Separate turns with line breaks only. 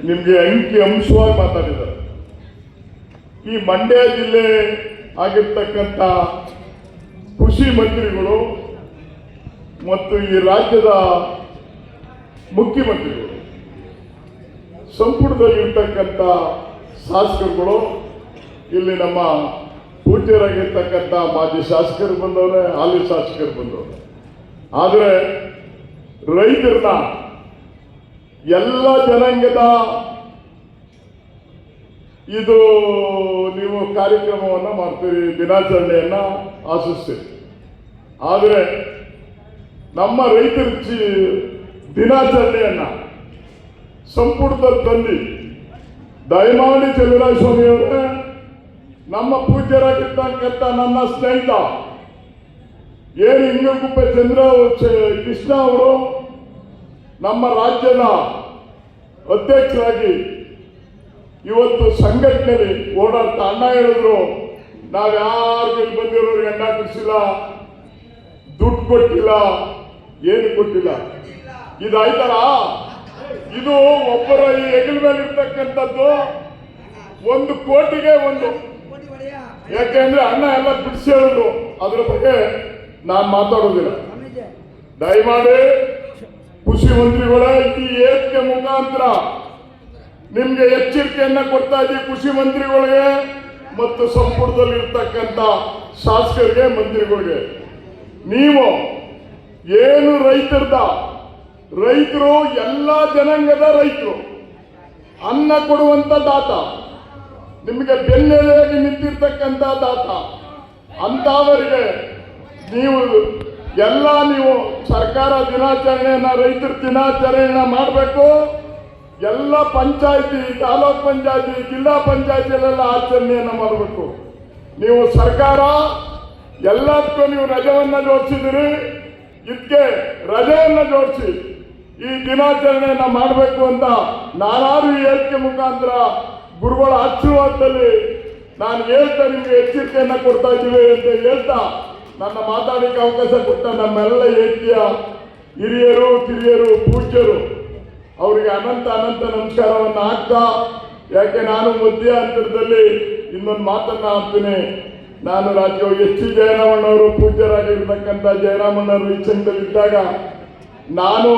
ನಿಮಗೆ ಅಂಕಿ ಅಂಶವಾಗಿ ಮಾತಾಡಿದ್ದಾರೆ. ಈ ಮಂಡ್ಯ ಜಿಲ್ಲೆ ಆಗಿರ್ತಕ್ಕಂಥ ಕೃಷಿ ಮಂತ್ರಿಗಳು ಮತ್ತು ಈ ರಾಜ್ಯದ ಮುಖ್ಯಮಂತ್ರಿಗಳು, ಸಂಪುಟದಲ್ಲಿರ್ತಕ್ಕಂಥ ಶಾಸಕರುಗಳು, ಇಲ್ಲಿ ನಮ್ಮ ಪೂಜ್ಯರಾಗಿರ್ತಕ್ಕಂಥ ಮಾಜಿ ಶಾಸಕರು ಬಂದವ್ರೆ, ಹಾಲಿ ಶಾಸಕರು ಬಂದವ್ರೆ. ಆದರೆ ರೈತರನ್ನ ಎಲ್ಲ ಜನಾಂಗದ ಇದು ನೀವು ಕಾರ್ಯಕ್ರಮವನ್ನು ಮಾಡ್ತೀರಿ, ದಿನಾಚರಣೆಯನ್ನ ಆಚರಿಸ್ತೀರಿ. ಆದರೆ ನಮ್ಮ ರೈತರ ದಿನಾಚರಣೆಯನ್ನ ಸಂಪುಟದಲ್ಲಿ ತಂದು ದಯಮಾಡಿ ಚಲುವರಾಯಸ್ವಾಮಿ ಅವರೇ, ನಮ್ಮ ಪೂಜ್ಯರಾಗಿರ್ತಕ್ಕಂಥ ನನ್ನ ಸ್ನೇಹಿತ ಏನು ಇಂಗಲಗುಪ್ಪೆ ಕೃಷ್ಣ ಅವರು ನಮ್ಮ ರಾಜ್ಯದ ಅಧ್ಯಕ್ಷರಾಗಿ ಇವತ್ತು ಸಂಘಟನೆಯಲ್ಲಿ ಓಡಾಡ್ತಾ ಅಣ್ಣ ಹೇಳಿದ್ರು, ನಾವ್ಯಾರಿಗೂ ಇಲ್ಲಿ ಬಂದಿರೋರಿಗೆ ಅಣ್ಣ ಕೊಡಿಸಿಲ್ಲ, ದುಡ್ಡು ಕೊಟ್ಟಿಲ್ಲ, ಏನು ಕೊಟ್ಟಿಲ್ಲ. ಇದಾಯ್ತಲ್ಲ, ಇದು ಒಬ್ಬರ ಈ ಹೆಗಲ ಮೇಲೆ ಇರ್ತಕ್ಕಂಥದ್ದು 1 ಕೋಟಿಗೆ 1. ಯಾಕೆಂದ್ರೆ ಅಣ್ಣ ಎಲ್ಲ ಬಿಡಿಸಿ ಹೇಳಿದ್ರು, ಅದ್ರ ಬಗ್ಗೆ ನಾನು ಮಾತಾಡೋದಿಲ್ಲ. ದಯಮಾಡಿ ಕೃಷಿ ಮಂತ್ರಿಗಳೇ, ಈ ಏಕೆ ಮುಖಾಂತರ ನಿಮ್ಗೆ ಎಚ್ಚರಿಕೆಯನ್ನ ಕೊಡ್ತಾ ಇದ್ದೀವಿ. ಕೃಷಿ ಮಂತ್ರಿಗಳಿಗೆ ಮತ್ತು ಸಂಪುಟದಲ್ಲಿ ಇರ್ತಕ್ಕಂಥ ಶಾಸಕರಿಗೆ, ಮಂತ್ರಿಗಳಿಗೆ, ನೀವು ಏನು ರೈತರು ಎಲ್ಲ ಜನಾಂಗದ ರೈತರು, ಅನ್ನ ಕೊಡುವಂತ ದಾತ, ನಿಮಗೆ ಬೆನ್ನೆಲೆಯಾಗಿ ನಿಂತಿರ್ತಕ್ಕಂಥ ದಾತ, ಅಂತವರಿಗೆ ನೀವು ಸರ್ಕಾರ ದಿನಾಚರಣೆಯನ್ನ, ರೈತರ ದಿನಾಚರಣೆಯನ್ನ ಮಾಡಬೇಕು. ಎಲ್ಲ ಪಂಚಾಯತಿ, ತಾಲೂಕ್ ಪಂಚಾಯತಿ, ಜಿಲ್ಲಾ ಪಂಚಾಯತಿಯಲ್ಲೆಲ್ಲ ಆಚರಣೆಯನ್ನ ಮಾಡಬೇಕು. ನೀವು ಸರ್ಕಾರ ಎಲ್ಲದಕ್ಕೂ ನೀವು ರಜೆಯನ್ನ ಜೋಡಿಸಿದಿರಿ, ಇದಕ್ಕೆ ರಜೆಯನ್ನ ಜೋಡಿಸಿ ಈ ದಿನಾಚರಣೆಯನ್ನ ಮಾಡಬೇಕು ಅಂತ ನಾನಾದ್ರೂ ಹೇಳಿಕೆ ಮುಖಾಂತರ ಗುರುಗಳ ಆಶೀರ್ವಾದದಲ್ಲಿ ನಾನು ಹೇಳ್ತಾ ನಿಮಗೆ ಎಚ್ಚರಿಕೆಯನ್ನ ಕೊಡ್ತಾ ಇದ್ದೀವಿ ಅಂತ ಹೇಳ್ತಾ ನನ್ನ ಮಾತಾಡಲಿಕ್ಕೆ ಅವಕಾಶ ಕೊಟ್ಟ ನಮ್ಮೆಲ್ಲ ಏಕಿಯ ಹಿರಿಯರು, ಕಿರಿಯರು, ಪೂಜ್ಯರು ಅವರಿಗೆ ಅನಂತ ನಮಸ್ಕಾರವನ್ನು ಹಾಕ್ತಾ, ಯಾಕೆ ನಾನು ಮಧ್ಯಾಂತರದಲ್ಲಿ ಇನ್ನೊಂದು ಮಾತನ್ನ ಹಾಕ್ತೀನಿ. ನಾನು ರಾಜ್ಯ ಎಚ್ ಜಯರಾಮಣ್ಣವರು ಪೂಜ್ಯರಾಗಿರ್ತಕ್ಕಂಥ ಜಯರಾಮಣ್ಣವರು ಈ ಸಂಘದಲ್ಲಿದ್ದಾಗ ನಾನು